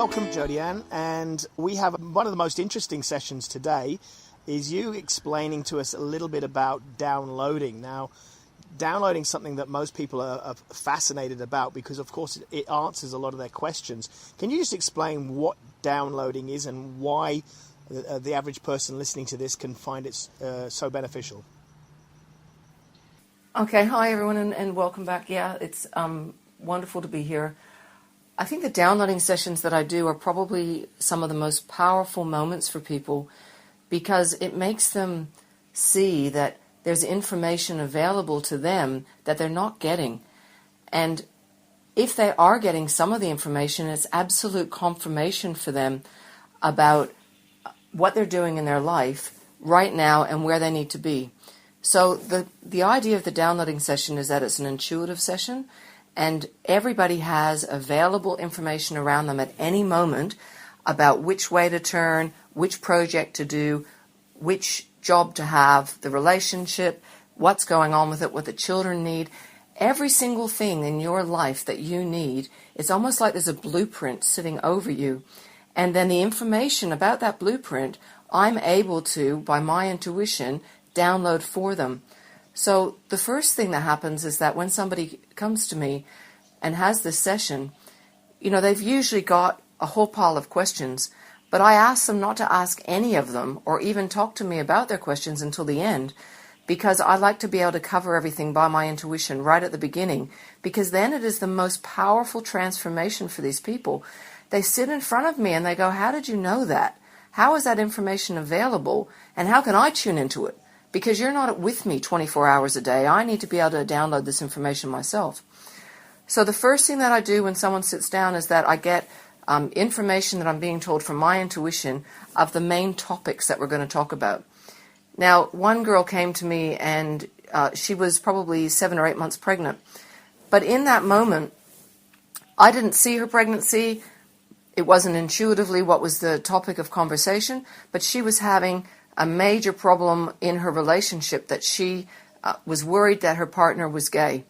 Welcome, Jodiann, and we have one of the most interesting sessions today is you explaining to us a little bit about downloading. Now, downloading something that most people are fascinated about because, of course, it answers a lot of their questions. Can you just explain what downloading is and why the average person listening to this can find it so beneficial? Okay, hi everyone, and welcome back. Yeah, it's wonderful to be here. I think the downloading sessions that I do are probably some of the most powerful moments for people because it makes them see that there's information available to them that they're not getting. And if they are getting some of the information, it's absolute confirmation for them about what they're doing in their life right now and where they need to be. So the idea of the downloading session is that it's an intuitive session, and everybody has available information around them at any moment about which way to turn, which project to do, which job to have, the relationship, what's going on with it, what the children need. Every single thing in your life that you need, it's almost like there's a blueprint sitting over you. And then the information about that blueprint, I'm able to, by my intuition, download for them. So the first thing that happens is that when somebody comes to me and has this session, they've usually got a whole pile of questions, but I ask them not to ask any of them or even talk to me about their questions until the end, because I like to be able to cover everything by my intuition right at the beginning, because then it is the most powerful transformation for these people. They sit in front of me and they go, how did you know that? How is that information available? And how can I tune into it? Because you're not with me 24 hours a day. I need to be able to download this information myself. So the first thing that I do when someone sits down is that I get information that I'm being told from my intuition of the main topics that we're going to talk about. Now, one girl came to me and she was probably 7 or 8 months pregnant. But in that moment, I didn't see her pregnancy. It wasn't intuitively what was the topic of conversation, but she was having a major problem in her relationship that she was worried that her partner was gay.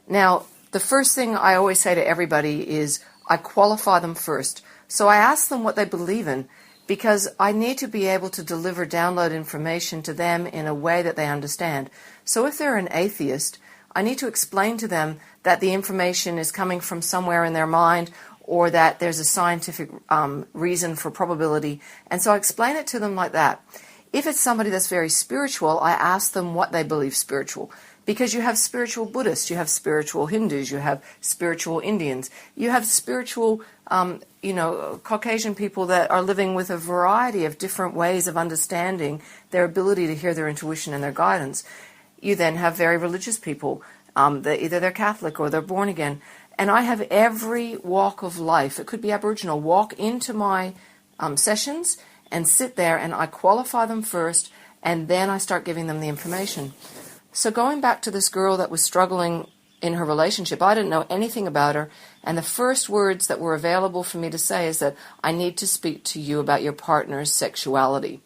Now, the first thing I always say to everybody is I qualify them first. So I ask them what they believe in, because I need to be able to deliver download information to them in a way that they understand. So if they're an atheist, I need to explain to them that the information is coming from somewhere in their mind, or that there's a scientific reason for probability. And so I explain it to them like that. If it's somebody that's very spiritual, I ask them what they believe spiritual. Because you have spiritual Buddhists, you have spiritual Hindus, you have spiritual Indians, you have spiritual, Caucasian people that are living with a variety of different ways of understanding their ability to hear their intuition and their guidance. You then have very religious people, either they're Catholic or they're born again. And I have every walk of life, it could be Aboriginal, walk into my sessions and sit there, and I qualify them first, and then I start giving them the information. So going back to this girl that was struggling in her relationship, I didn't know anything about her, and the first words that were available for me to say is that I need to speak to you about your partner's sexuality.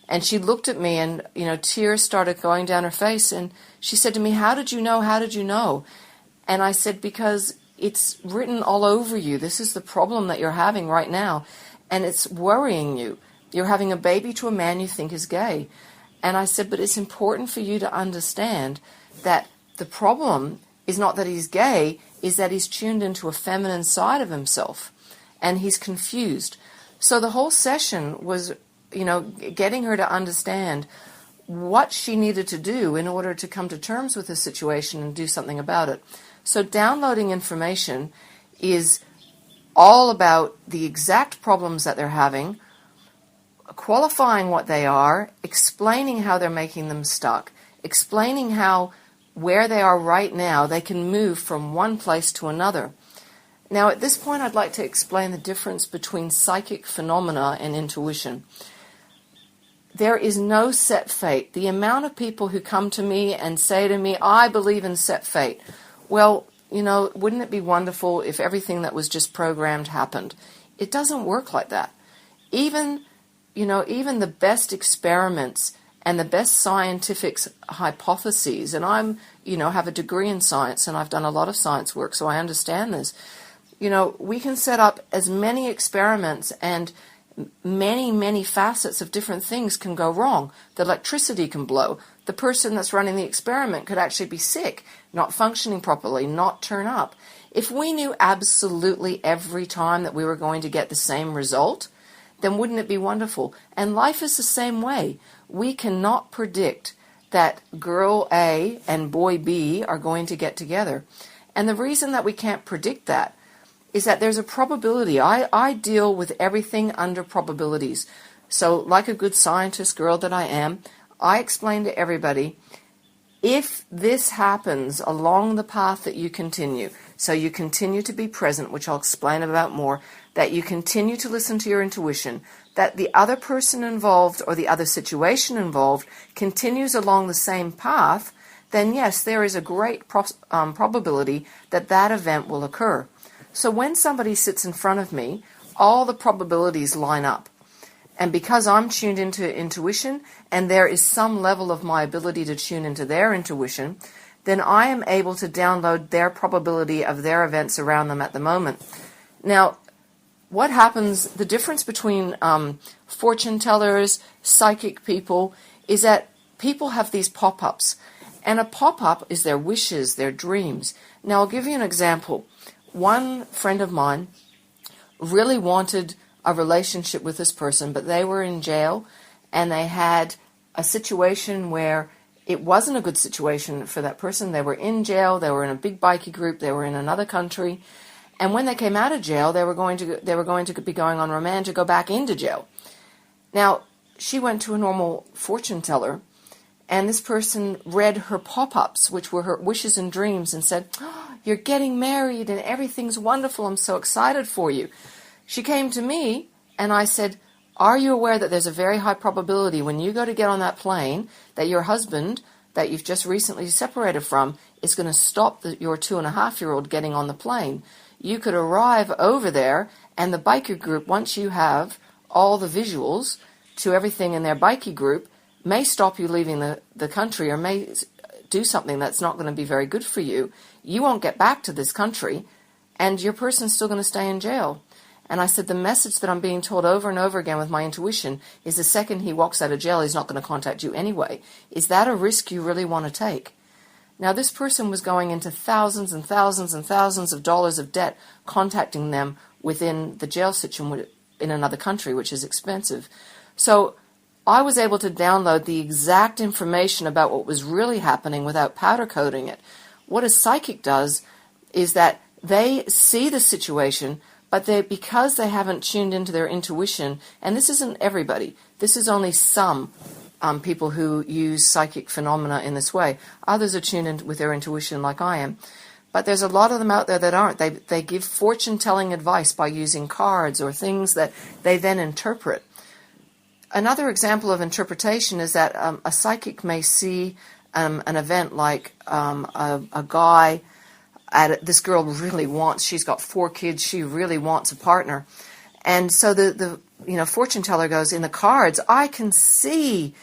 And she looked at me and, tears started going down her face, and she said to me, how did you know? How did you know? And I said, because it's written all over you. This is the problem that you're having right now, and it's worrying you. You're having a baby to a man you think is gay. And I said, but it's important for you to understand that the problem is not that he's gay, is that he's tuned into a feminine side of himself, and he's confused. So the whole session was, getting her to understand what she needed to do in order to come to terms with the situation and do something about it. So downloading information is all about the exact problems that they're having, qualifying what they are, explaining how they're making them stuck, explaining how where they are right now they can move from one place to another. Now at this point I'd like to explain the difference between psychic phenomena and intuition. There is no set fate. The amount of people who come to me and say to me, I believe in set fate. Well, wouldn't it be wonderful if everything that was just programmed happened? It doesn't work like that. Even the best experiments and the best scientific hypotheses, and I'm, have a degree in science and I've done a lot of science work, so I understand this. We can set up as many experiments, and many, many facets of different things can go wrong. The electricity can blow. The person that's running the experiment could actually be sick, not functioning properly, not turn up. If we knew absolutely every time that we were going to get the same result, then wouldn't it be wonderful? And life is the same way. We cannot predict that girl A and boy B are going to get together. And the reason that we can't predict that is that there's a probability. I deal with everything under probabilities. So like a good scientist girl that I am, I explain to everybody, if this happens along the path that you continue, so you continue to be present, which I'll explain about more, that you continue to listen to your intuition, that the other person involved or the other situation involved continues along the same path, then yes, there is a great probability that that event will occur. So when somebody sits in front of me, all the probabilities line up. And because I'm tuned into intuition, and there is some level of my ability to tune into their intuition, then I am able to download their probability of their events around them at the moment. Now, what happens, the difference between fortune tellers, psychic people, is that people have these pop-ups. And a pop-up is their wishes, their dreams. Now, I'll give you an example. One friend of mine really wanted a relationship with this person, but they were in jail, and they had a situation where it wasn't a good situation for that person. They were in jail, they were in a big bikie group, they were in another country, and when they came out of jail, they were going to be going on remand to go back into jail. Now, she went to a normal fortune teller, and this person read her pop-ups, which were her wishes and dreams, and said, "Oh, you're getting married and everything's wonderful. I'm so excited for you." She came to me, and I said, "Are you aware that there's a very high probability when you go to get on that plane that your husband, that you've just recently separated from, is going to stop your 2.5-year-old getting on the plane? You could arrive over there, and the biker group, once you have all the visuals to everything in their bikie group, may stop you leaving the country, or may do something that's not going to be very good for you. You won't get back to this country, and your person's still going to stay in jail." And I said, the message that I'm being told over and over again with my intuition is the second he walks out of jail, he's not going to contact you anyway. Is that a risk you really want to take? Now, this person was going into thousands and thousands and thousands of dollars of debt, contacting them within the jail situation in another country, which is expensive. So I was able to download the exact information about what was really happening without powder coating it. What a psychic does is that they see the situation, but because they haven't tuned into their intuition, and this isn't everybody, this is only some people who use psychic phenomena in this way. Others are tuned in with their intuition like I am. But there's a lot of them out there that aren't. They give fortune-telling advice by using cards or things that they then interpret. Another example of interpretation is that a psychic may see an event like a guy. This girl really wants, she's got 4 kids, she really wants a partner. And so the fortune teller goes, in the cards, I can see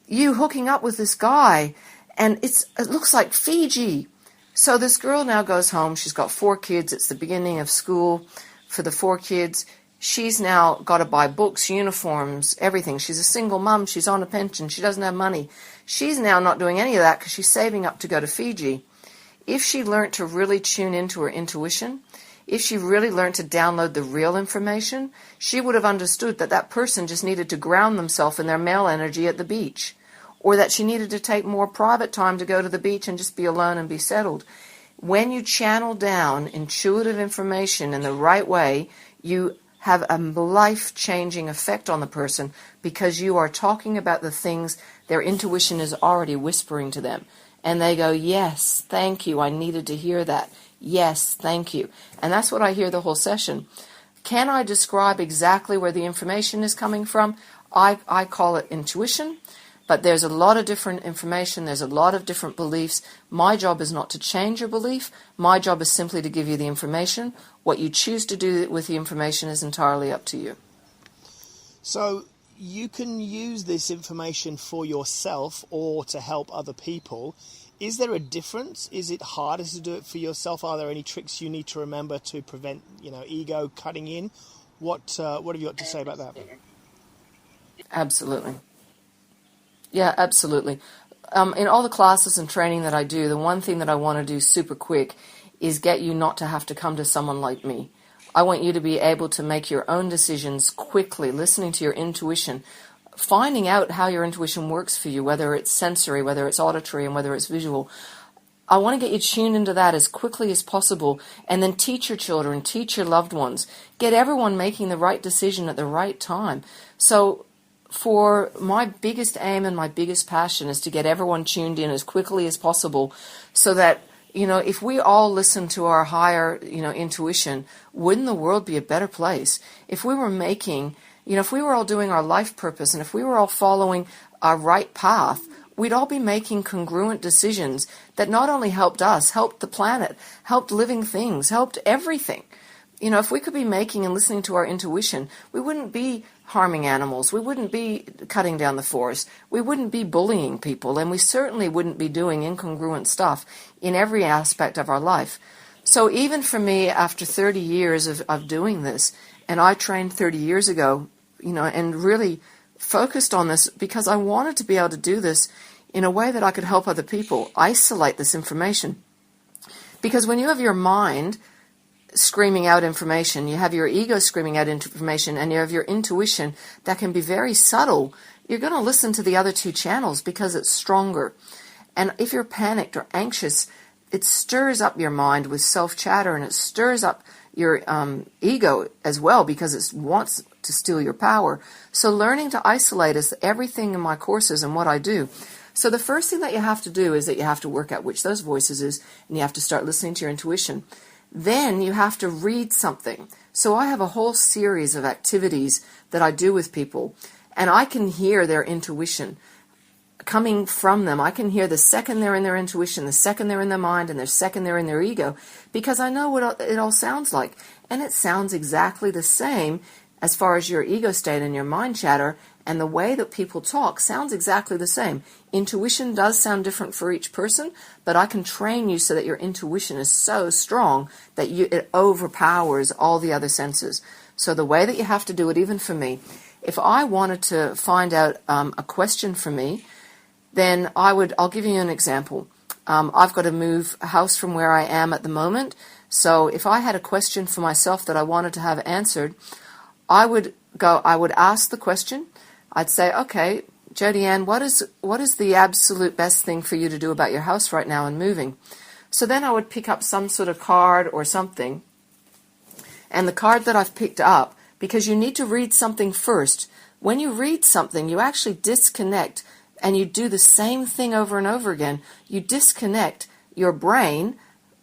you hooking up with this guy, and it looks like Fiji. So this girl now goes home, she's got 4 kids, it's the beginning of school for the 4 kids. She's now got to buy books, uniforms, everything. She's a single mom, she's on a pension, she doesn't have money. She's now not doing any of that because she's saving up to go to Fiji. If she learned to really tune into her intuition, if she really learned to download the real information, she would have understood that that person just needed to ground themselves in their male energy at the beach, or that she needed to take more private time to go to the beach and just be alone and be settled. When you channel down intuitive information in the right way, you have a life-changing effect on the person because you are talking about the things their intuition is already whispering to them. And they go, yes, thank you, I needed to hear that. Yes, thank you. And that's what I hear the whole session. Can I describe exactly where the information is coming from? I call it intuition, but there's a lot of different information, there's a lot of different beliefs. My job is not to change your belief. My job is simply to give you the information. What you choose to do with the information is entirely up to you. So you can use this information for yourself or to help other people Is there a difference? Is it harder to do it for yourself? Are there any tricks you need to remember to prevent, ego cutting in? What have you got to say about that? Absolutely. Yeah, absolutely. In all the classes and training that I do, the one thing that I want to do super quick is get you not to have to come to someone like me. I want you to be able to make your own decisions quickly, listening to your intuition, finding out how your intuition works for you, whether it's sensory, whether it's auditory, and whether it's visual. I want to get you tuned into that as quickly as possible, and then teach your children, teach your loved ones, get everyone making the right decision at the right time. So for my biggest aim and my biggest passion is to get everyone tuned in as quickly as possible, so that, if we all listen to our higher, intuition, wouldn't the world be a better place? If we were if we were all doing our life purpose, and if we were all following our right path, we'd all be making congruent decisions that not only helped us, helped the planet, helped living things, helped everything. If we could be making and listening to our intuition, we wouldn't be harming animals, we wouldn't be cutting down the forest, we wouldn't be bullying people, and we certainly wouldn't be doing incongruent stuff in every aspect of our life. So even for me, after 30 years of doing this, and I trained 30 years ago, and really focused on this because I wanted to be able to do this in a way that I could help other people isolate this information. Because when you have your mind screaming out information, you have your ego screaming out information, and you have your intuition that can be very subtle, you're going to listen to the other two channels because it's stronger. And if you're panicked or anxious, it stirs up your mind with self-chatter, and it stirs up your ego as well because it wants to steal your power. So learning to isolate is everything in my courses and what I do. So the first thing that you have to do is that you have to work out which those voices is, and you have to start listening to your intuition. Then you have to read something. So I have a whole series of activities that I do with people, and I can hear their intuition coming from them. I can hear the second they're in their intuition, the second they're in their mind, and the second they're in their ego, because I know what it all sounds like. And it sounds exactly the same as far as your ego state and your mind chatter, and the way that people talk sounds exactly the same. Intuition does sound different for each person, but I can train you so that your intuition is so strong that it overpowers all the other senses. So the way that you have to do it, even for me, if I wanted to find out a question for me, then I'll give you an example. I've got to move a house from where I am at the moment. So if I had a question for myself that I wanted to have answered, I would ask the question. I'd say, okay, Jodiann, what is the absolute best thing for you to do about your house right now and moving? So then I would pick up some sort of card or something, and the card that I've picked up, because you need to read something first. When you read something, you actually disconnect, and you do the same thing over and over again. You disconnect your brain,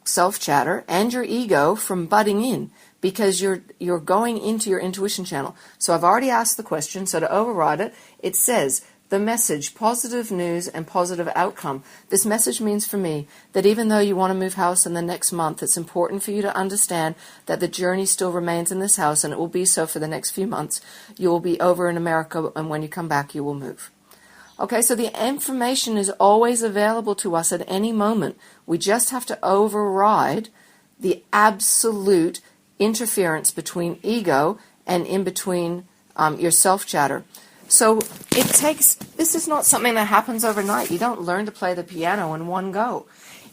self-chatter, and your ego from butting in, because you're going into your intuition channel. So I've already asked the question, so to override it, it says, the message, positive news and positive outcome. This message means for me that even though you want to move house in the next month, it's important for you to understand that the journey still remains in this house, and it will be so for the next few months. You will be over in America, and when you come back, you will move. Okay, so the information is always available to us at any moment. We just have to override the absolute interference between ego and in between your self-chatter. So this is not something that happens overnight. You don't learn to play the piano in one go.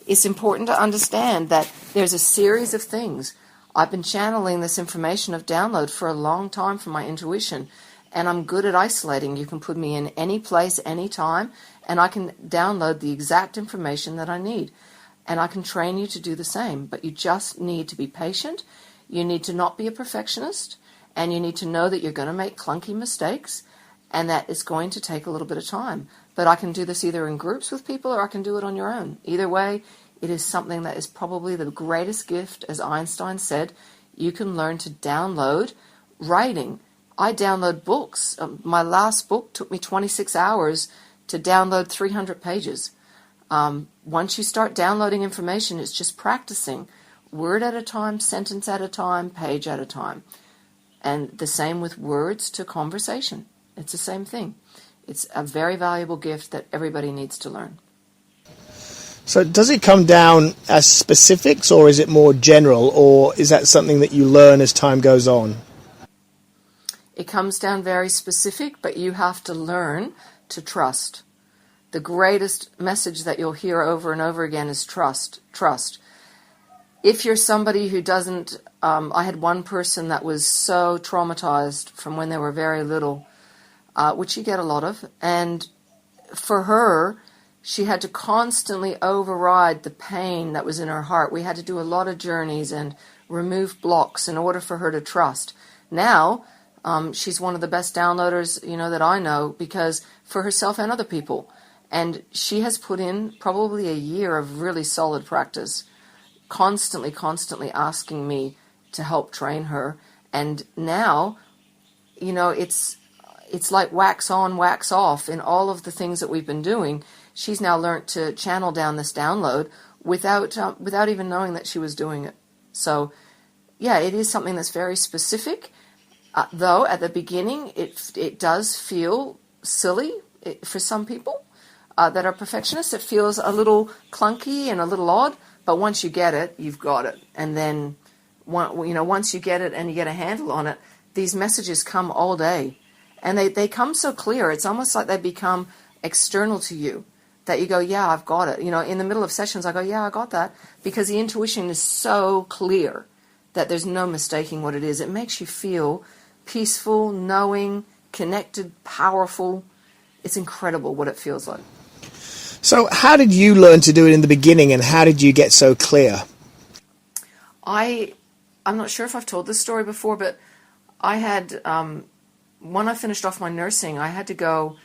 It's important to understand that there's a series of things. I've been channeling this information of download for a long time from my intuition, and I'm good at isolating. You can put me in any place, any time, and I can download the exact information that I need. And I can train you to do the same, but you just need to be patient. You need to not be a perfectionist, and you need to know that you're going to make clunky mistakes, and that it's going to take a little bit of time. But I can do this either in groups with people, or I can do it on your own. Either way, it is something that is probably the greatest gift, as Einstein said. You can learn to download writing. I download books. My last book took me 26 hours to download 300 pages. Once you start downloading information, it's just practicing. Word at a time, sentence at a time, page at a time. And the same with words to conversation. It's the same thing. It's a very valuable gift that everybody needs to learn. So does it come down as specifics, or is it more general, or is that something that you learn as time goes on? It comes down very specific, but you have to learn to trust. The greatest message that you'll hear over and over again is trust, trust. If you're somebody who doesn't, I had one person that was so traumatized from when they were very little, which you get a lot of, and for her, she had to constantly override the pain that was in her heart. We had to do a lot of journeys and remove blocks in order for her to trust. Now, she's one of the best downloaders, that I know, because for herself and other people. And she has put in probably a year of really solid practice, constantly asking me to help train her. And now, it's like wax on, wax off in all of the things that we've been doing. She's now learned to channel down this download without even knowing that she was doing it. So, yeah, it is something that's very specific. Though at the beginning, it does feel silly for some people that are perfectionists. It feels a little clunky and a little odd. But once you get it, you've got it. And then, once you get it and you get a handle on it, these messages come all day. And they come so clear. It's almost like they become external to you. That you go, yeah, I've got it. In the middle of sessions, I go, yeah, I got that. Because the intuition is so clear that there's no mistaking what it is. It makes you feel peaceful, knowing, connected, powerful. It's incredible what it feels like. So how did you learn to do it in the beginning, and how did you get so clear? I'm not sure if I've told this story before, but I had, when I finished off my nursing, I had to go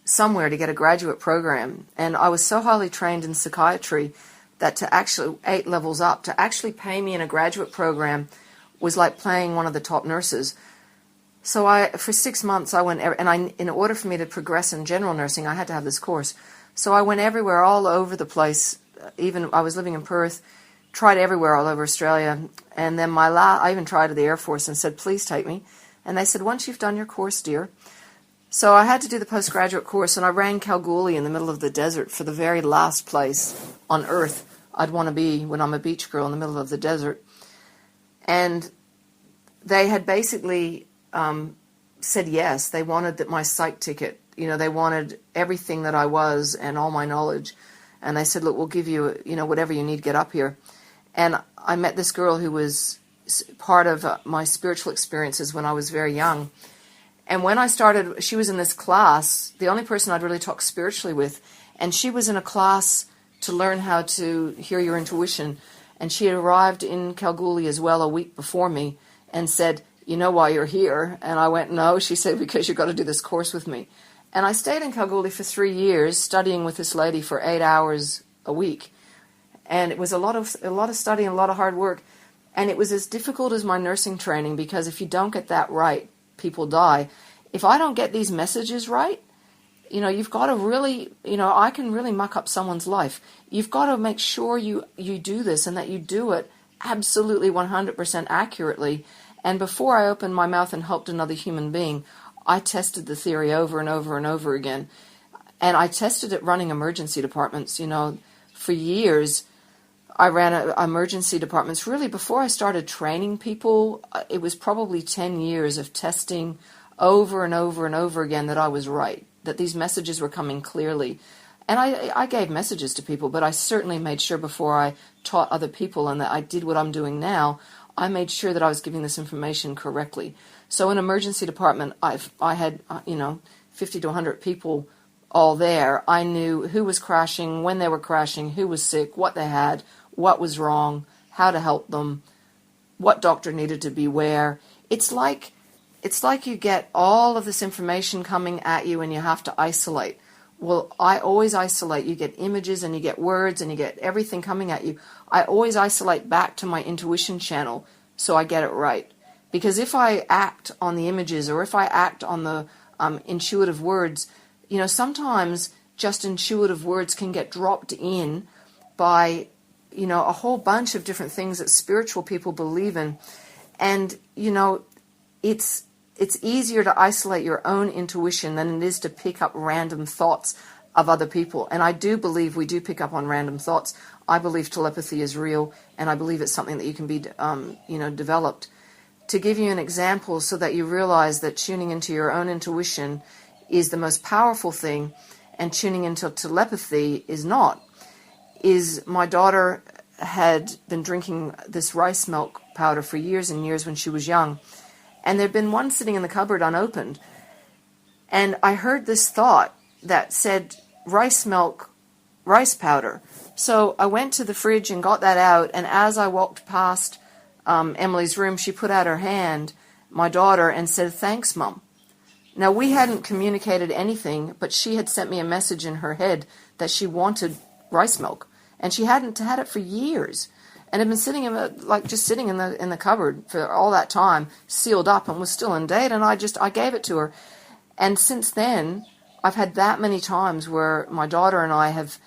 somewhere to get a graduate program. And I was so highly trained in psychiatry that to actually, 8 levels up, to actually pay me in a graduate program was like paying one of the top nurses. So for 6 months, I went, in order for me to progress in general nursing, I had to have this course. So I went everywhere, all over the place. Even I was living in Perth, tried everywhere all over Australia. And then I even tried at the Air Force and said, please take me. And they said, once you've done your course, dear. So I had to do the postgraduate course, and I ran Kalgoorlie in the middle of the desert for the very last place on earth I'd want to be when I'm a beach girl in the middle of the desert. And they had basically said yes. They wanted my psych ticket. They wanted everything that I was and all my knowledge. And they said, look, we'll give you, whatever you need to get up here. And I met this girl who was part of my spiritual experiences when I was very young. And when I started, she was in this class, the only person I'd really talked spiritually with, and she was in a class to learn how to hear your intuition. And she had arrived in Kalgoorlie as well a week before me and said, you know why you're here? And I went, no. She said, because you've got to do this course with me. And I stayed in Kalgoorlie for 3 years, studying with this lady for 8 hours a week. And it was a lot of study and a lot of hard work. And it was as difficult as my nursing training, because if you don't get that right, people die. If I don't get these messages right, you've got to really, I can really muck up someone's life. You've got to make sure you do this, and that you do it absolutely 100% accurately. And before I opened my mouth and helped another human being, I tested the theory over and over and over again. And I tested it running emergency departments. For years, I ran emergency departments. Really, before I started training people, it was probably 10 years of testing over and over and over again that I was right, that these messages were coming clearly. And I gave messages to people, but I certainly made sure before I taught other people and that I did what I'm doing now, I made sure that I was giving this information correctly. So in emergency department, I had 50 to 100 people all there. I knew who was crashing, when they were crashing, who was sick, what they had, what was wrong, how to help them, what doctor needed to be where. It's like you get all of this information coming at you and you have to isolate. Well, I always isolate. You get images and you get words and you get everything coming at you. I always isolate back to my intuition channel so I get it right. Because if I act on the images or if I act on the intuitive words, sometimes just intuitive words can get dropped in by, a whole bunch of different things that spiritual people believe in. And, it's easier to isolate your own intuition than it is to pick up random thoughts of other people. And I do believe we do pick up on random thoughts. I believe telepathy is real, and I believe it's something that you can be, developed. To give you an example so that you realize that tuning into your own intuition is the most powerful thing and tuning into telepathy is not, is my daughter had been drinking this rice milk powder for years and years when she was young. And there'd been one sitting in the cupboard unopened. And I heard this thought that said rice milk, rice powder. So I went to the fridge and got that out. And as I walked past Emily's room, she put out her hand, my daughter, and said, "Thanks, Mum." Now, we hadn't communicated anything, but she had sent me a message in her head that she wanted rice milk. And she hadn't had it for years. And had been sitting in the cupboard for all that time, sealed up, and was still in date. And I gave it to her. And since then, I've had that many times where my daughter and I have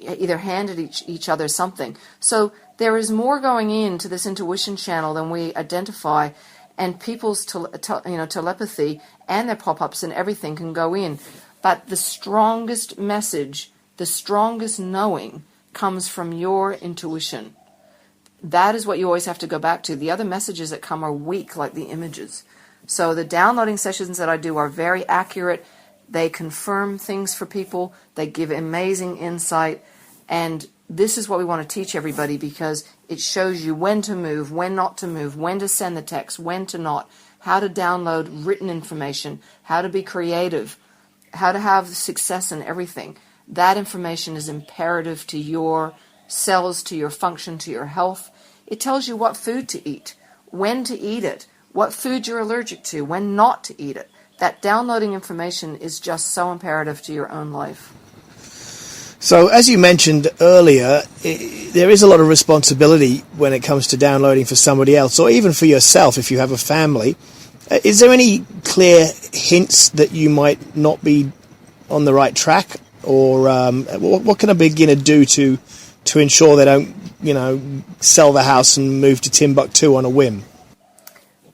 either handed each other something. So there is more going into this intuition channel than we identify, and people's telepathy and their pop-ups and everything can go in. But the strongest message, the strongest knowing, comes from your intuition. That is what you always have to go back to. The other messages that come are weak, like the images. So the downloading sessions that I do are very accurate. They confirm things for people. They give amazing insight. And this is what we want to teach everybody, because it shows you when to move, when not to move, when to send the text, when to not, how to download written information, how to be creative, how to have success in everything. That information is imperative to your cells, to your function, to your health. It tells you what food to eat, when to eat it, what food you're allergic to, when not to eat it. That downloading information is just so imperative to your own life. So, as you mentioned earlier, there is a lot of responsibility when it comes to downloading for somebody else, or even for yourself if you have a family. Is there any clear hints that you might not be on the right track? Or what can a beginner do to ensure they don't, sell the house and move to Timbuktu on a whim?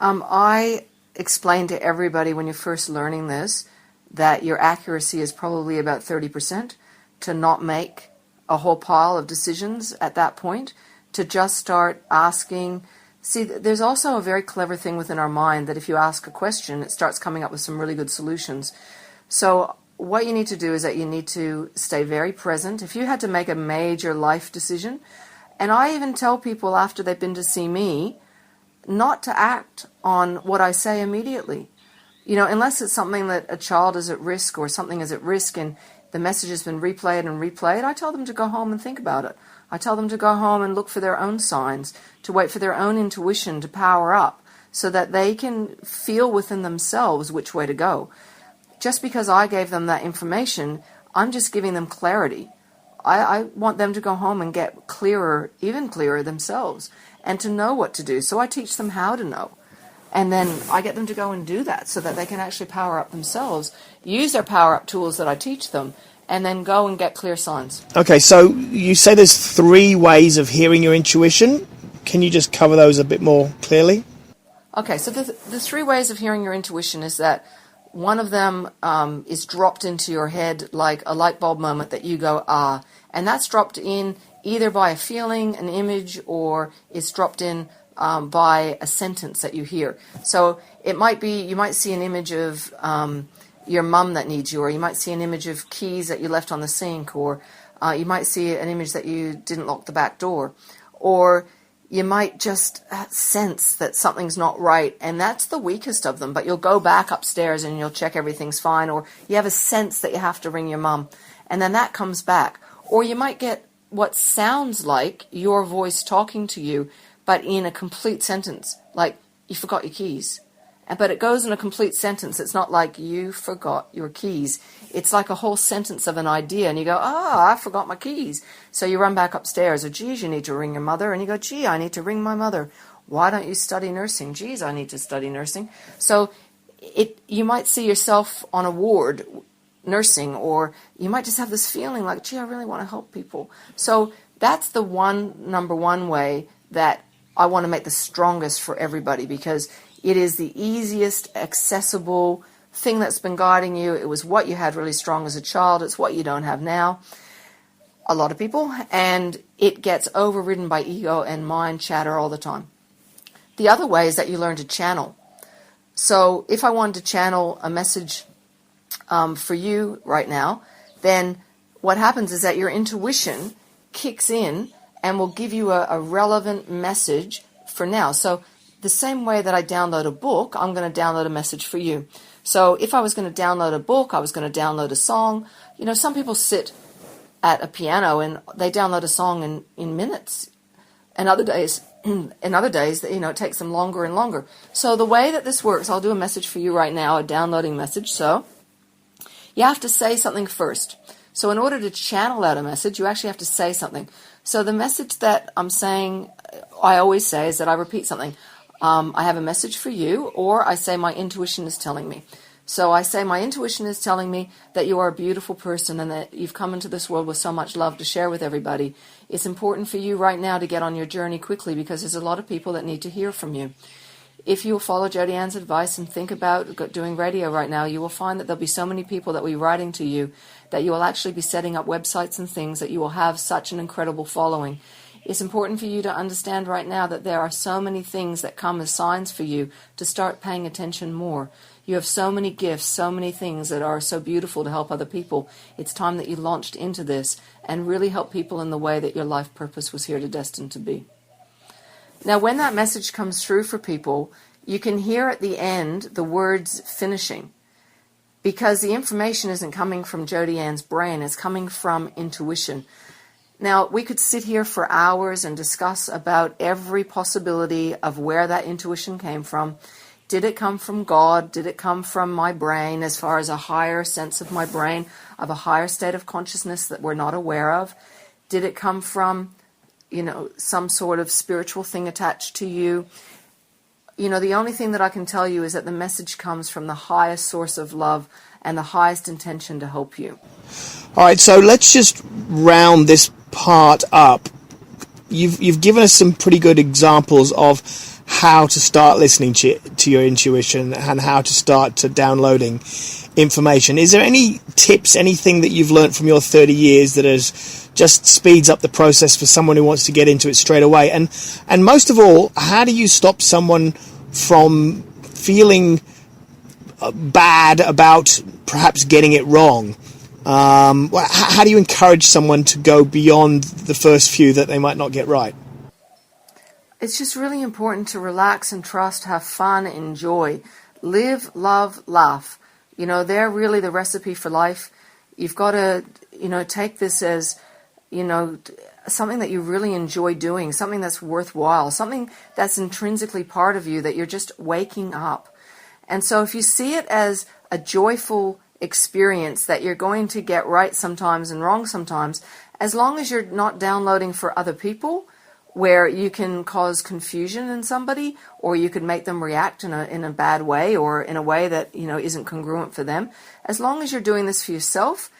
I explain to everybody when you're first learning this that your accuracy is probably about 30%, to not make a whole pile of decisions at that point, to just start asking. See, there's also a very clever thing within our mind that if you ask a question, it starts coming up with some really good solutions. So what you need to do is that you need to stay very present. If you had to make a major life decision, and I even tell people after they've been to see me, not to act on what I say immediately. Unless it's something that a child is at risk or something is at risk and the message has been replayed and replayed, I tell them to go home and think about it. I tell them to go home and look for their own signs, to wait for their own intuition to power up so that they can feel within themselves which way to go. Just because I gave them that information, I'm just giving them clarity. I want them to go home and get clearer, even clearer themselves, and to know what to do. So I teach them how to know. And then I get them to go and do that so that they can actually power up themselves, use their power-up tools that I teach them, and then go and get clear signs. Okay, so you say there's 3 ways of hearing your intuition. Can you just cover those a bit more clearly? Okay, so the 3 ways of hearing your intuition is that one of them is dropped into your head like a light bulb moment that you go, ah. And that's dropped in either by a feeling, an image, or it's dropped in by a sentence that you hear. So it might be, you might see an image of your mum that needs you, or you might see an image of keys that you left on the sink, or you might see an image that you didn't lock the back door, or you might just sense that something's not right, and that's the weakest of them, but you'll go back upstairs and you'll check everything's fine, or you have a sense that you have to ring your mum, and then that comes back. Or you might get what sounds like your voice talking to you, but in a complete sentence, like, you forgot your keys. But it goes in a complete sentence. It's not like, you forgot your keys. It's like a whole sentence of an idea, and you go, I forgot my keys. So you run back upstairs, or, geez, you need to ring your mother. And you go, gee, I need to ring my mother. Why don't you study nursing? Geez, I need to study nursing. So you might see yourself on a ward nursing, or you might just have this feeling like, gee, I really want to help people. So that's the number one way that I want to make the strongest for everybody, because it is the easiest, accessible, thing that's been guiding you. It was what you had really strong as a child. It's what you don't have now. A lot of people. And it gets overridden by ego and mind chatter all the time. The other way is that you learn to channel. So if I wanted to channel a message for you right now, then what happens is that your intuition kicks in and will give you a relevant message for now. So the same way that I download a book, I'm going to download a message for you. So if I was going to download a book, I was going to download a song. You know, some people sit at a piano and they download a song in minutes. And other days, it takes them longer and longer. So the way that this works, I'll do a message for you right now, a downloading message. So you have to say something first. So in order to channel out a message, you actually have to say something. So the message that I'm saying, I always say, is that I repeat something. I have a message for you, or I say my intuition is telling me. So I say my intuition is telling me that you are a beautiful person and that you've come into this world with so much love to share with everybody. It's important for you right now to get on your journey quickly because there's a lot of people that need to hear from you. If you will follow Jodiann's advice and think about doing radio right now, you will find that there'll be so many people that will be writing to you that you will actually be setting up websites and things that you will have such an incredible following. It's important for you to understand right now that there are so many things that come as signs for you to start paying attention more. You have so many gifts, so many things that are so beautiful to help other people. It's time that you launched into this and really help people in the way that your life purpose was here to destined to be. Now, when that message comes through for people, you can hear at the end the words finishing because the information isn't coming from Jodiann's brain, it's coming from intuition. Now, we could sit here for hours and discuss about every possibility of where that intuition came from. Did it come from God? Did it come from my brain as far as a higher sense of my brain, of a higher state of consciousness that we're not aware of? Did it come from, some sort of spiritual thing attached to you? The only thing that I can tell you is that the message comes from the highest source of love and the highest intention to help you. All right, so let's just round this part up. You've given us some pretty good examples of how to start listening to your intuition and how to start to downloading information. Is there any tips, anything that you've learned from your 30 years that has just speeds up the process for someone who wants to get into it straight away? And most of all, how do you stop someone from feeling bad about perhaps getting it wrong? How do you encourage someone to go beyond the first few that they might not get right? It's just really important to relax and trust, have fun, enjoy, live, love, laugh. They're really the recipe for life. You've got to, take this as, something that you really enjoy doing, something that's worthwhile, something that's intrinsically part of you that you're just waking up. And so if you see it as a joyful experience that you're going to get right sometimes and wrong sometimes, as long as you're not downloading for other people, where you can cause confusion in somebody, or you could make them react in a bad way, or in a way that isn't congruent for them. As long as you're doing this for yourself,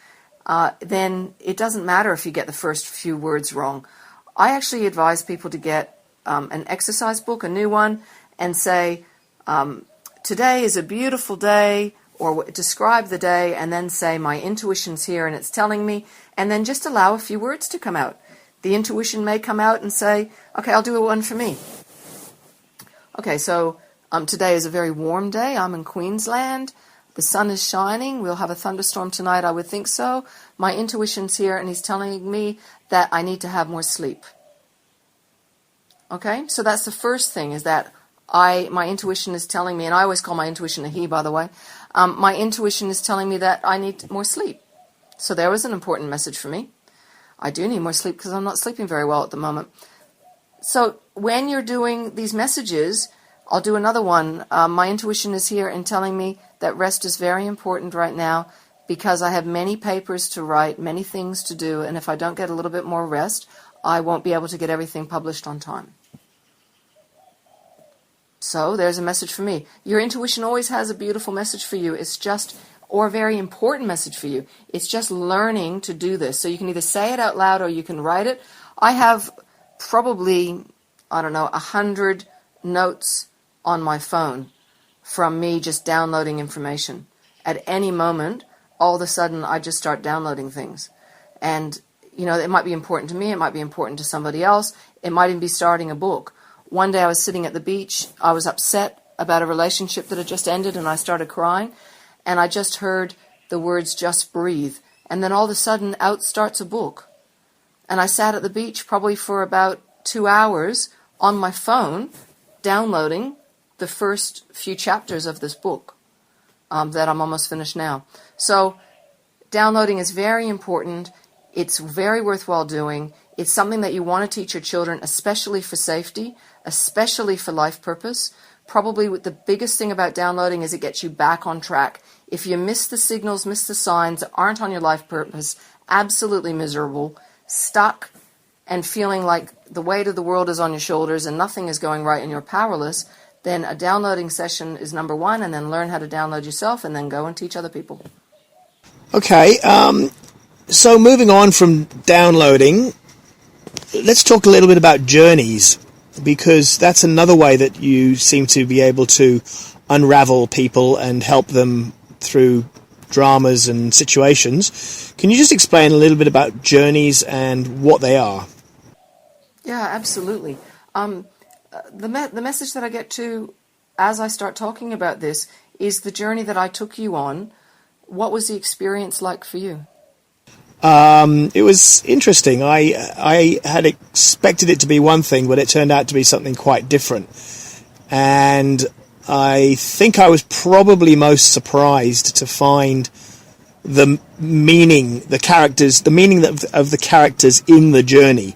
then it doesn't matter if you get the first few words wrong. I actually advise people to get an exercise book, a new one, and say, today is a beautiful day, or describe the day, and then say, my intuition's here and it's telling me, and then just allow a few words to come out. The intuition may come out and say, okay, I'll do one for me. Okay, so today is a very warm day. I'm in Queensland. The sun is shining. We'll have a thunderstorm tonight, I would think so. My intuition's here and he's telling me that I need to have more sleep. Okay, so that's the first thing, is that my intuition is telling me, and I always call my intuition a he, by the way. My intuition is telling me that I need more sleep. So there was an important message for me. I do need more sleep because I'm not sleeping very well at the moment. So when you're doing these messages, I'll do another one. My intuition is here and telling me that rest is very important right now because I have many papers to write, many things to do, and if I don't get a little bit more rest, I won't be able to get everything published on time. So there's a message for me. Your intuition always has a beautiful message for you. It's just, or a very important message for you. It's just learning to do this. So you can either say it out loud or you can write it. I have probably, 100 notes on my phone from me just downloading information. at any moment, all of a sudden I just start downloading things. And, it might be important to me, it might be important to somebody else, it might even be starting a book. One day I was sitting at the beach, I was upset about a relationship that had just ended, and I started crying, and I just heard the words, "just breathe." And then all of a sudden, out starts a book. And I sat at the beach probably for about 2 hours on my phone, downloading the first few chapters of this book that I'm almost finished now. So downloading is very important. It's very worthwhile doing. It's something that you want to teach your children, especially for safety, especially for life purpose. Probably the biggest thing about downloading is it gets you back on track. If you miss the signals, miss the signs, aren't on your life purpose, absolutely miserable, stuck, and feeling like the weight of the world is on your shoulders and nothing is going right and you're powerless, then a downloading session is number one, and then learn how to download yourself and then go and teach other people. Okay, so moving on from downloading, let's talk a little bit about journeys, because that's another way that you seem to be able to unravel people and help them through dramas and situations. Can you just explain a little bit about journeys and what they are? Yeah, absolutely. The message that I get to as I start talking about this is the journey that I took you on. What was the experience like for you? It was interesting. I had expected it to be one thing, but it turned out to be something quite different. And I think I was probably most surprised to find the meaning, the meaning of the characters in the journey.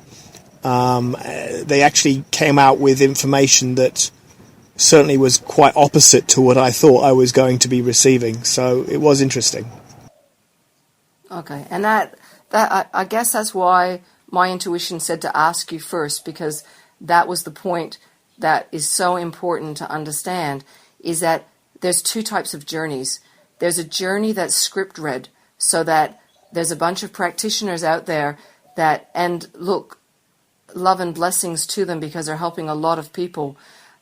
They actually came out with information that certainly was quite opposite to what I thought I was going to be receiving. So it was interesting. Okay, and that I guess that's why my intuition said to ask you first, because that was the point that is so important to understand, is that there's two types of journeys. There's a journey that's script read, so that there's a bunch of practitioners out there that, and look, love and blessings to them because they're helping a lot of people,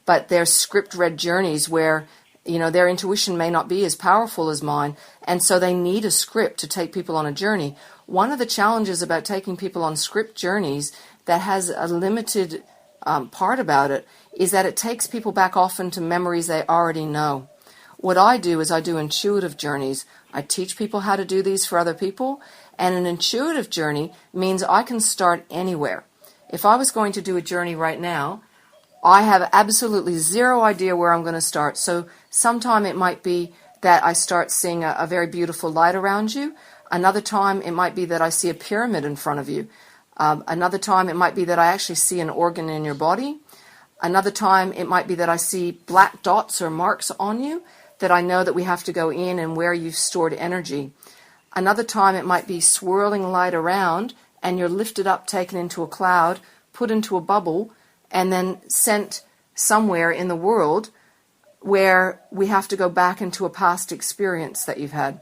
but they're script read journeys where their intuition may not be as powerful as mine, and so they need a script to take people on a journey. One of the challenges about taking people on script journeys that has a limited part about it is that it takes people back often to memories they already know. What I do is I do intuitive journeys. I teach people how to do these for other people, and an intuitive journey means I can start anywhere. If I was going to do a journey right now, I have absolutely zero idea where I'm going to start. So sometime it might be that I start seeing a very beautiful light around you. Another time it might be that I see a pyramid in front of you. Another time it might be that I actually see an organ in your body. Another time it might be that I see black dots or marks on you that I know that we have to go in and where you've stored energy. Another time it might be swirling light around and you're lifted up, taken into a cloud, put into a bubble, and then sent somewhere in the world where we have to go back into a past experience that you've had.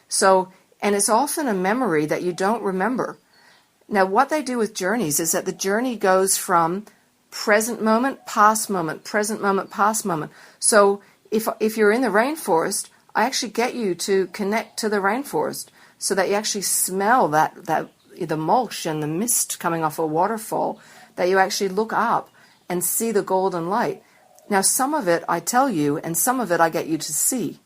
So, and it's often a memory that you don't remember. Now, what they do with journeys is that the journey goes from present moment, past moment, present moment, past moment. So if you're in the rainforest, I actually get you to connect to the rainforest so that you actually smell that the mulch and the mist coming off a waterfall, that you actually look up and see the golden light. Now, some of it I tell you, and some of it I get you to see.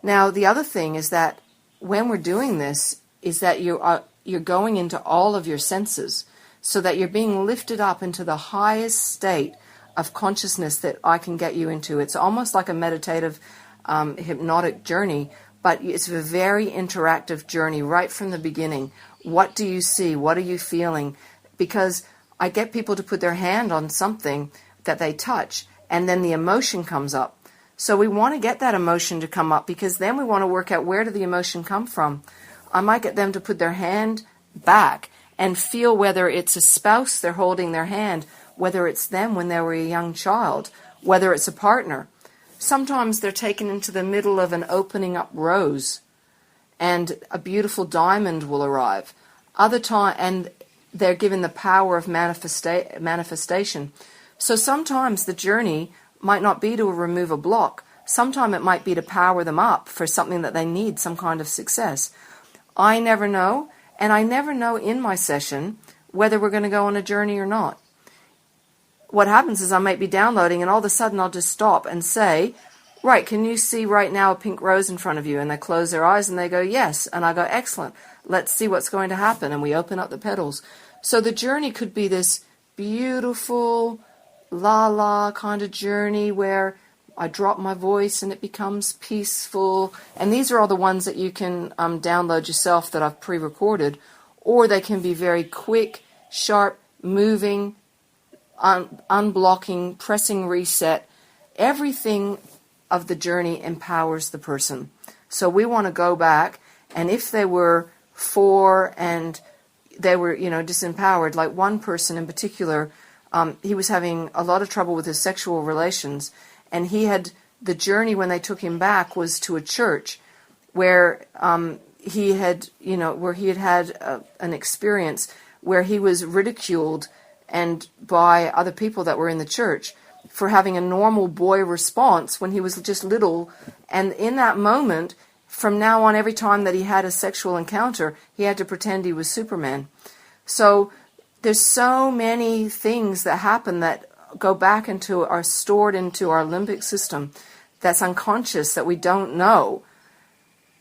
Now, the other thing is that when we're doing this, is that you're going into all of your senses, so that you're being lifted up into the highest state of consciousness that I can get you into. It's almost like a meditative, hypnotic journey, but it's a very interactive journey right from the beginning. What do you see? What are you feeling? Because I get people to put their hand on something that they touch, and then the emotion comes up. So we want to get that emotion to come up, because then we want to work out where did the emotion come from. I might get them to put their hand back and feel whether it's a spouse they're holding their hand, whether it's them when they were a young child, whether it's a partner. Sometimes they're taken into the middle of an opening up rose and a beautiful diamond will arrive. Other time, and they're given the power of manifestation. So sometimes the journey might not be to remove a block, Sometimes it might be to power them up for something that they need, some kind of success. I never know, and I never know in my session whether we're going to go on a journey or not. What happens is I might be downloading, and all of a sudden I'll just stop and say, right, can you see right now a pink rose in front of you? And they close their eyes and they go, yes. And I go, excellent. Let's see what's going to happen. And we open up the petals. So the journey could be this beautiful, la-la kind of journey where I drop my voice and it becomes peaceful. And these are all the ones that you can download yourself that I've pre-recorded. Or they can be very quick, sharp, moving, unblocking, pressing reset. Everything of the journey empowers the person. So we want to go back, and if they were 4 and they were, disempowered, like one person in particular, he was having a lot of trouble with his sexual relations, and he had, the journey when they took him back was to a church where he had had an experience where he was ridiculed and by other people that were in the church for having a normal boy response when he was just little. And in that moment, from now on, every time that he had a sexual encounter, he had to pretend he was Superman. So there's so many things that happen that go back into, are stored into our limbic system that's unconscious, that we don't know.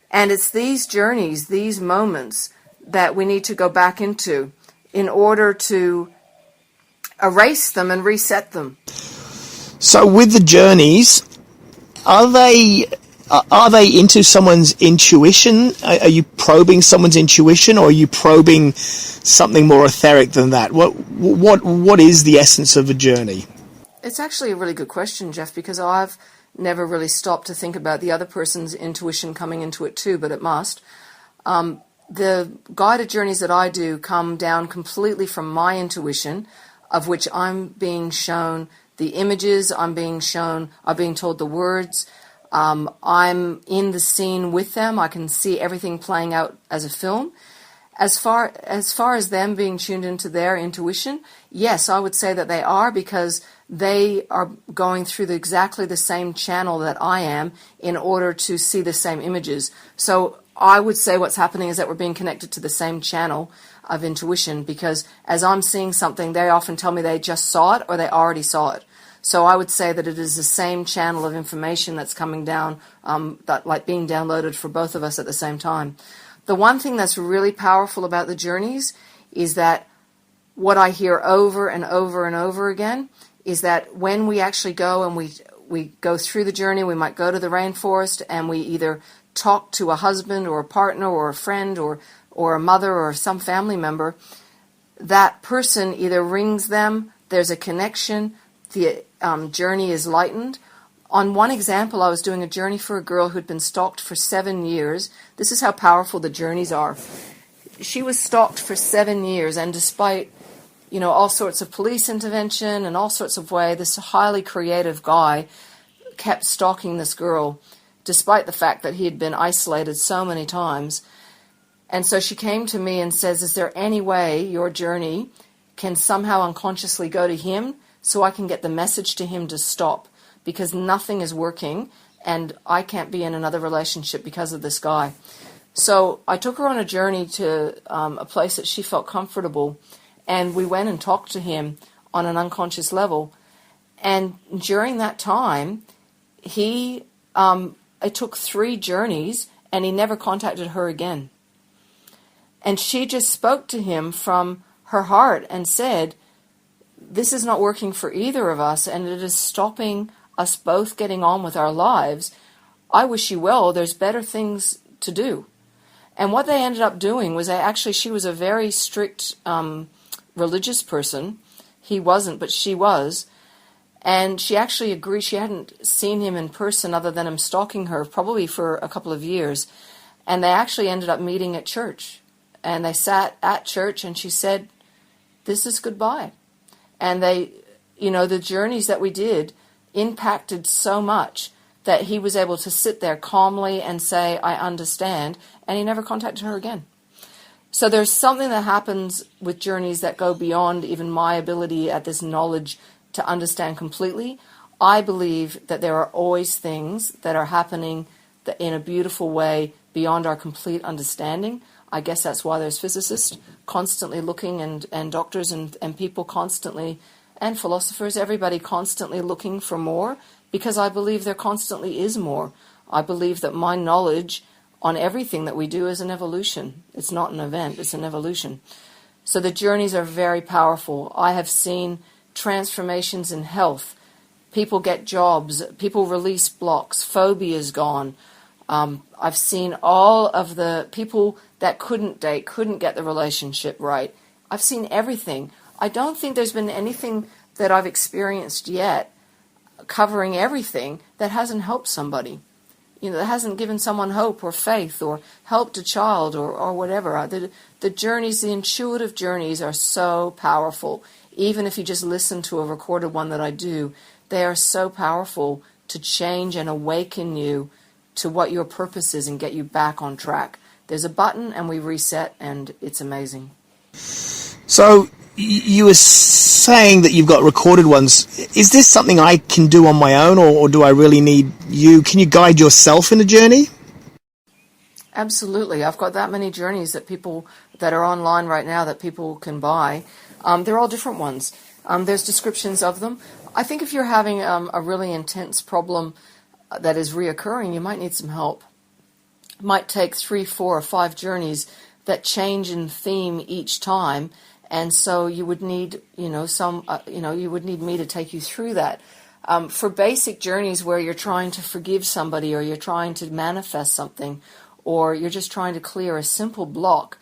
And it's these journeys, these moments that we need to go back into in order to erase them and reset them. So with the journeys, are they into someone's intuition? Are you probing someone's intuition, or are you probing something more etheric than that? What is the essence of a journey? It's actually a really good question, Jeff, because I've never really stopped to think about the other person's intuition coming into it too, but it must. The guided journeys that I do come down completely from my intuition, of which I'm being shown the images, I'm being told the words, I'm in the scene with them, I can see everything playing out as a film. As far as them being tuned into their intuition, yes, I would say that they are, because they are going through exactly the same channel that I am in order to see the same images. So I would say what's happening is that we're being connected to the same channel of intuition, because as I'm seeing something, they often tell me they just saw it or they already saw it. So I would say that it is the same channel of information that's coming down, that like being downloaded for both of us at the same time. The one thing that's really powerful about the journeys is that what I hear over and over and over again is that when we actually go and we go through the journey, we might go to the rainforest and we either talk to a husband or a partner or a friend or a mother or some family member, that person either rings them, there's a connection, the journey is lightened. On one example, I was doing a journey for a girl who'd been stalked for 7 years. This is how powerful the journeys are. She was stalked for 7 years, and despite, all sorts of police intervention and all sorts of way, this highly creative guy kept stalking this girl, despite the fact that he had been isolated so many times. And so she came to me and says, is there any way your journey can somehow unconsciously go to him so I can get the message to him to stop? Because nothing is working and I can't be in another relationship because of this guy. So I took her on a journey to a place that she felt comfortable, and we went and talked to him on an unconscious level. And during that time, it took 3 journeys and he never contacted her again. And she just spoke to him from her heart and said, this is not working for either of us, and it is stopping us both getting on with our lives. I wish you well. There's better things to do. And what they ended up doing was she was a very strict religious person. He wasn't, but she was. And she actually agreed. She hadn't seen him in person other than him stalking her probably for a couple of years. And they actually ended up meeting at church. And they sat at church and she said, this is goodbye. And they, the journeys that we did impacted so much that he was able to sit there calmly and say, I understand, and he never contacted her again. So there's something that happens with journeys that go beyond even my ability at this knowledge to understand completely. I believe that there are always things that are happening that in a beautiful way beyond our complete understanding. I guess that's why there's physicists constantly looking, and doctors and people constantly, and philosophers, everybody constantly looking for more, because I believe there constantly is more. I believe that my knowledge on everything that we do is an evolution. It's not an event, it's an evolution. So the journeys are very powerful. I have seen transformations in health. People get jobs, people release blocks, phobia's gone. I've seen all of the people that couldn't date, couldn't get the relationship right. I've seen everything. I don't think there's been anything that I've experienced yet covering everything that hasn't helped somebody. That hasn't given someone hope or faith or helped a child or whatever. The journeys, the intuitive journeys are so powerful. Even if you just listen to a recorded one that I do, they are so powerful to change and awaken you to what your purpose is and get you back on track. There's a button and we reset, and it's amazing. So you were saying that you've got recorded ones. Is this something I can do on my own, or do I really need you? Can you guide yourself in the journey? Absolutely. I've got that many journeys that are online right now that people can buy. They're all different ones. There's descriptions of them. I think if you're having a really intense problem that is reoccurring, you might need some help. It might take 3, 4, or 5 journeys that change in theme each time, and so you would need, you would need me to take you through that. For basic journeys where you're trying to forgive somebody, or you're trying to manifest something, or you're just trying to clear a simple block,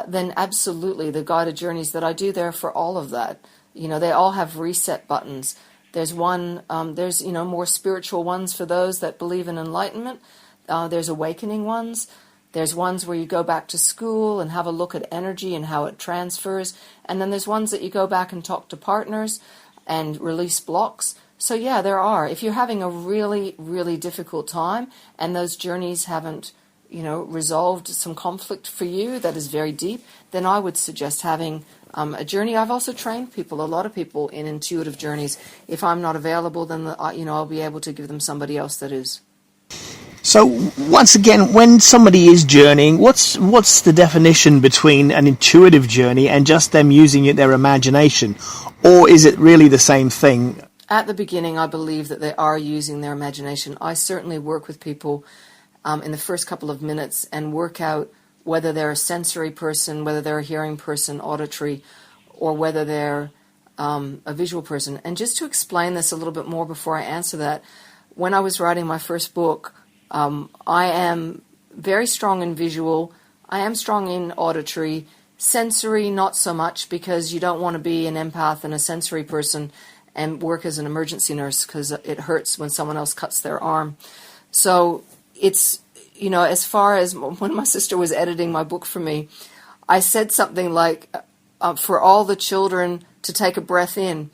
then absolutely the guided journeys that I do, they're for all of that. They all have reset buttons. There's more spiritual ones for those that believe in enlightenment. There's awakening ones. There's ones where you go back to school and have a look at energy and how it transfers. And then there's ones that you go back and talk to partners and release blocks. So yeah, there are. If you're having a really, really difficult time and those journeys haven't, resolved some conflict for you that is very deep, then I would suggest having a journey. I've also trained a lot of people in intuitive journeys. If I'm not available, then I'll be able to give them somebody else that is. So once again, when somebody is journeying, what's the definition between an intuitive journey and just them using their imagination? Or is it really the same thing? At the beginning, I believe that they are using their imagination. I certainly work with people in the first couple of minutes and work out whether they're a sensory person, whether they're a hearing person, auditory, or whether they're a visual person. And just to explain this a little bit more before I answer that, when I was writing my first book, I am very strong in visual. I am strong in auditory. Sensory, not so much, because you don't want to be an empath and a sensory person and work as an emergency nurse, because it hurts when someone else cuts their arm. So it's, as far as when my sister was editing my book for me, I said something like, for all the children to take a breath in.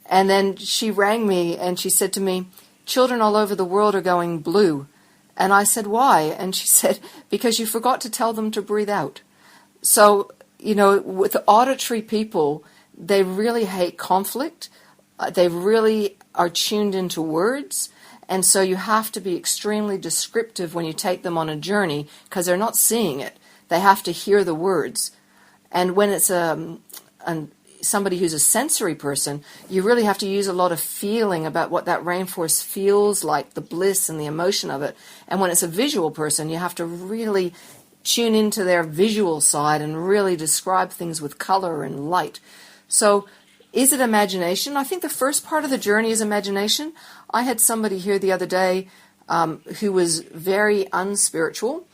And then she rang me and she said to me, children all over the world are going blue. And I said, why? And she said, because you forgot to tell them to breathe out. So, with the auditory people, they really hate conflict. They really are tuned into words. And so you have to be extremely descriptive when you take them on a journey, because they're not seeing it. They have to hear the words. And when it's somebody who's a sensory person, you really have to use a lot of feeling about what that rainforest feels like, the bliss and the emotion of it. And when it's a visual person, you have to really tune into their visual side and really describe things with color and light. So is it imagination? I think the first part of the journey is imagination. I had somebody here the other day who was very unspiritual,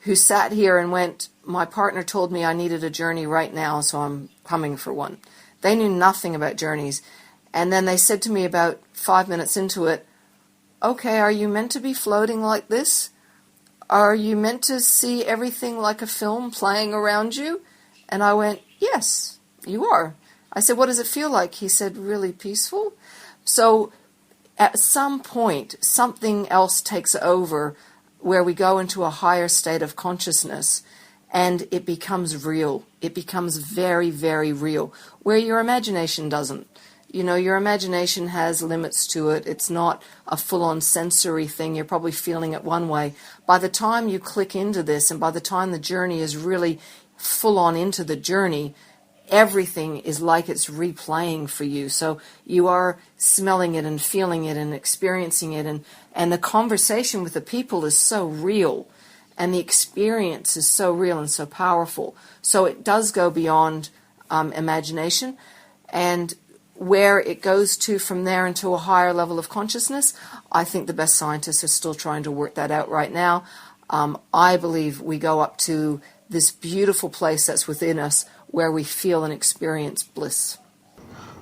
who sat here and went, my partner told me I needed a journey right now, so I'm coming for one. They knew nothing about journeys. And then they said to me about 5 minutes into it, okay, are you meant to be floating like this? Are you meant to see everything like a film playing around you? And I went, yes, you are. I said, what does it feel like? He said, really peaceful. So at some point, something else takes over where we go into a higher state of consciousness and it becomes real. It becomes very, very real, where your imagination doesn't. your imagination has limits to it. It's not a full-on sensory thing. You're probably feeling it one way. By the time you click into this, and by the time the journey is really full-on into the journey, everything is like it's replaying for you. So you are smelling it and feeling it and experiencing it, and the conversation with the people is so real, and the experience is so real and so powerful. So it does go beyond imagination, and where it goes to from there into a higher level of consciousness, I think the best scientists are still trying to work that out right now. I believe we go up to this beautiful place that's within us where we feel and experience bliss.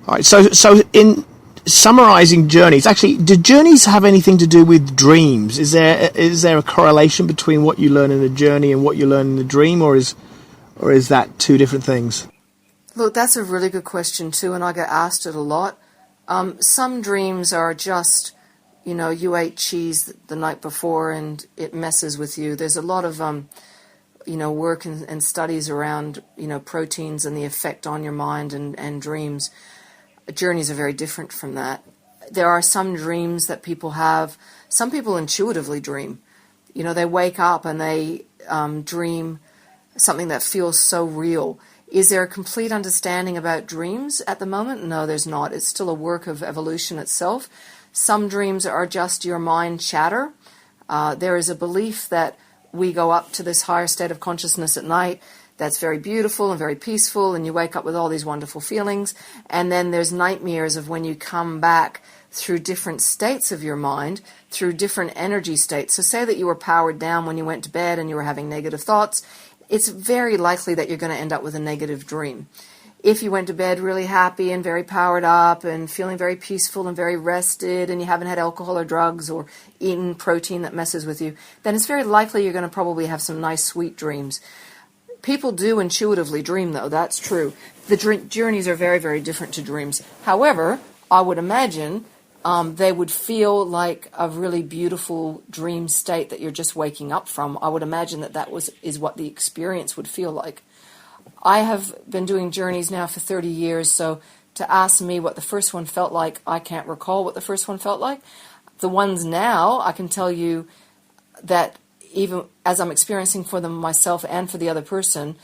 All right, so in summarizing journeys, actually, do journeys have anything to do with dreams? Is there a correlation between what you learn in a journey and what you learn in the dream, or is that two different things? Look, that's a really good question too, and I get asked it a lot. Some dreams are just, you ate cheese the night before and it messes with you. There's a lot of, work and studies around, proteins and the effect on your mind and dreams. Journeys are very different from that. There are some dreams that people have. Some people intuitively dream. They wake up and they dream something that feels so real. Is there a complete understanding about dreams at the moment? No, there's not. It's still a work of evolution itself. Some dreams are just your mind chatter. There is a belief that we go up to this higher state of consciousness at night that's very beautiful and very peaceful, and you wake up with all these wonderful feelings. And then there's nightmares of when you come back through different states of your mind, through different energy states. So say that you were powered down when you went to bed and you were having negative thoughts. It's very likely that you're going to end up with a negative dream. If you went to bed really happy and very powered up and feeling very peaceful and very rested, and you haven't had alcohol or drugs or eaten protein that messes with you, then it's very likely you're going to probably have some nice, sweet dreams. People do intuitively dream, though. That's true. The journeys are very, very different to dreams. However, I would imagine they would feel like a really beautiful dream state that you're just waking up from. I would imagine that is what the experience would feel like. I have been doing journeys now for 30 years, so to ask me what the first one felt like, I can't recall what the first one felt like. The ones now, I can tell you that even as I'm experiencing for them myself and for the other person,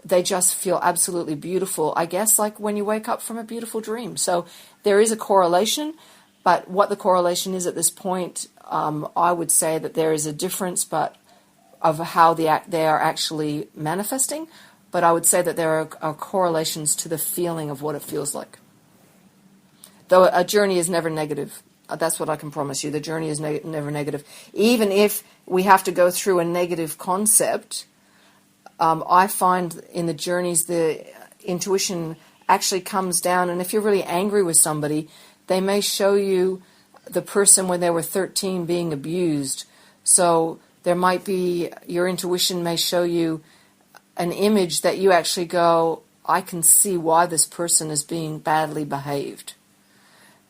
they just feel absolutely beautiful, I guess, like when you wake up from a beautiful dream. So there is a correlation. But what the correlation is at this point, I would say that there is a difference, but of how they are actually manifesting. But I would say that there are correlations to the feeling of what it feels like. Though a journey is never negative. That's what I can promise you. The journey is never negative. Even if we have to go through a negative concept, I find in the journeys the intuition actually comes down. And if you're really angry with somebody, they may show you the person when they were 13 being abused. So there might be, your intuition may show you an image that you actually go, I can see why this person is being badly behaved.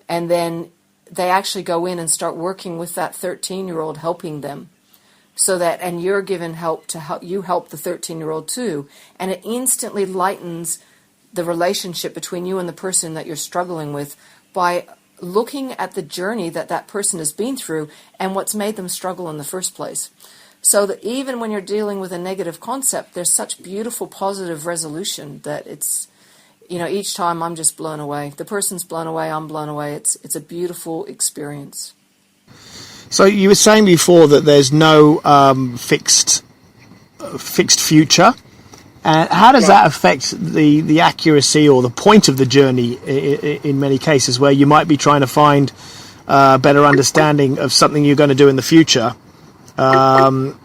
And then they actually go in and start working with that 13-year-old, helping them. So that, and you're given help to help you help the 13-year-old too. And it instantly lightens the relationship between you and the person that you're struggling with, by looking at the journey that person has been through and what's made them struggle in the first place. So that even when you're dealing with a negative concept, there's such beautiful positive resolution that it's, each time I'm just blown away. The person's blown away, I'm blown away. It's a beautiful experience. So you were saying before that there's no fixed future. How does that affect the accuracy or the point of the journey in many cases, where you might be trying to find better understanding of something you're going to do in the future? How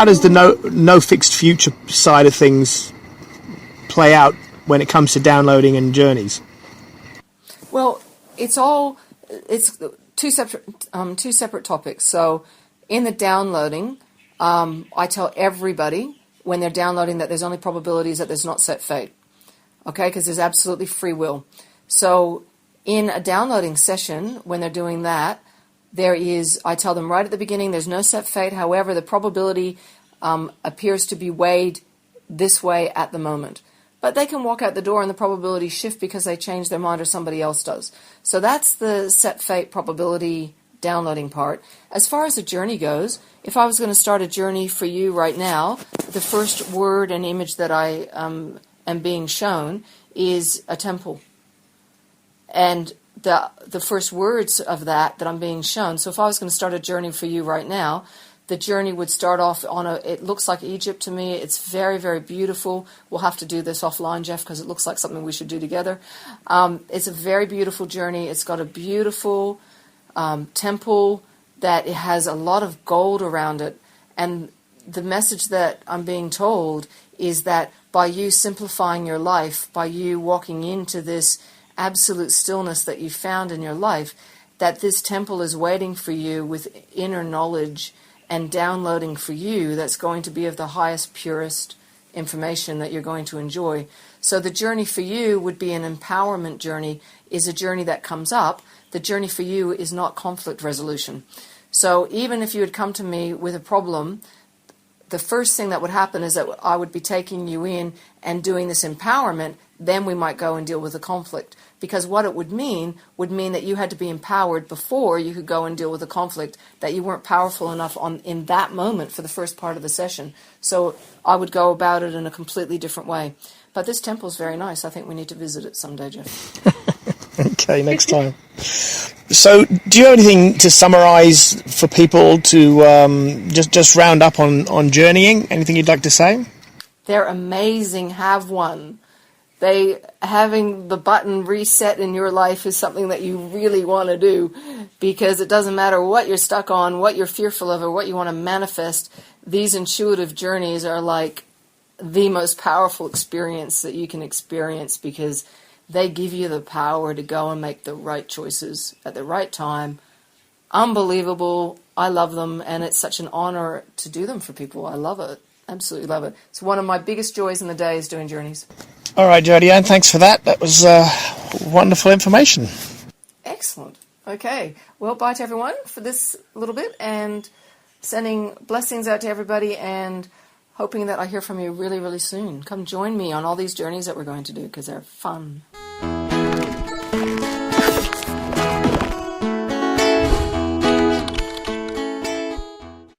does the no fixed future side of things play out when it comes to downloading and journeys? Well, it's two separate topics. So in the downloading, I tell everybody when they're downloading that there's only probabilities, that there's not set fate. Okay, because there's absolutely free will. So in a downloading session, when they're doing that, I tell them right at the beginning, there's no set fate. However, the probability appears to be weighed this way at the moment. but they can walk out the door and the probability shift because they change their mind or somebody else does. So that's the set fate probability downloading part. As far as the journey goes, if I was going to start a journey for you right now, the first word and image that I am being shown is a temple. And the first words of that I'm being shown. So if I was going to start a journey for you right now, the journey would start off it looks like Egypt to me. It's very, very beautiful. We'll have to do this offline, Jeff, because it looks like something we should do together. It's a very beautiful journey. It's got a beautiful temple that it has a lot of gold around it. And the message that I'm being told is that by you simplifying your life, by you walking into this absolute stillness that you found in your life, that this temple is waiting for you with inner knowledge and downloading for you that's going to be of the highest, purest information that you're going to enjoy. So the journey for you would be an empowerment journey, is a journey that comes up. The journey for you is not conflict resolution. So even if you had come to me with a problem, the first thing that would happen is that I would be taking you in and doing this empowerment. Then we might go and deal with the conflict. Because what it would mean that you had to be empowered before you could go and deal with the conflict, that you weren't powerful enough in that moment for the first part of the session. So I would go about it in a completely different way. But this temple is very nice. I think we need to visit it someday, Jeff. Okay, next time. So do you have anything to summarize for people to just round up on journeying? Anything you'd like to say? They're amazing. Have one. Having the button reset in your life is something that you really want to do, because it doesn't matter what you're stuck on, what you're fearful of, or what you want to manifest. These intuitive journeys are like the most powerful experience that you can experience, because they give you the power to go and make the right choices at the right time. Unbelievable. I love them, and it's such an honor to do them for people. I love it. Absolutely love it. It's one of my biggest joys in the day is doing journeys. All right, Jodiann, thanks for that. That was wonderful information. Excellent. Okay. Well, bye to everyone for this little bit, and sending blessings out to everybody, and hoping that I hear from you really, really soon. Come join me on all these journeys that we're going to do, because they're fun.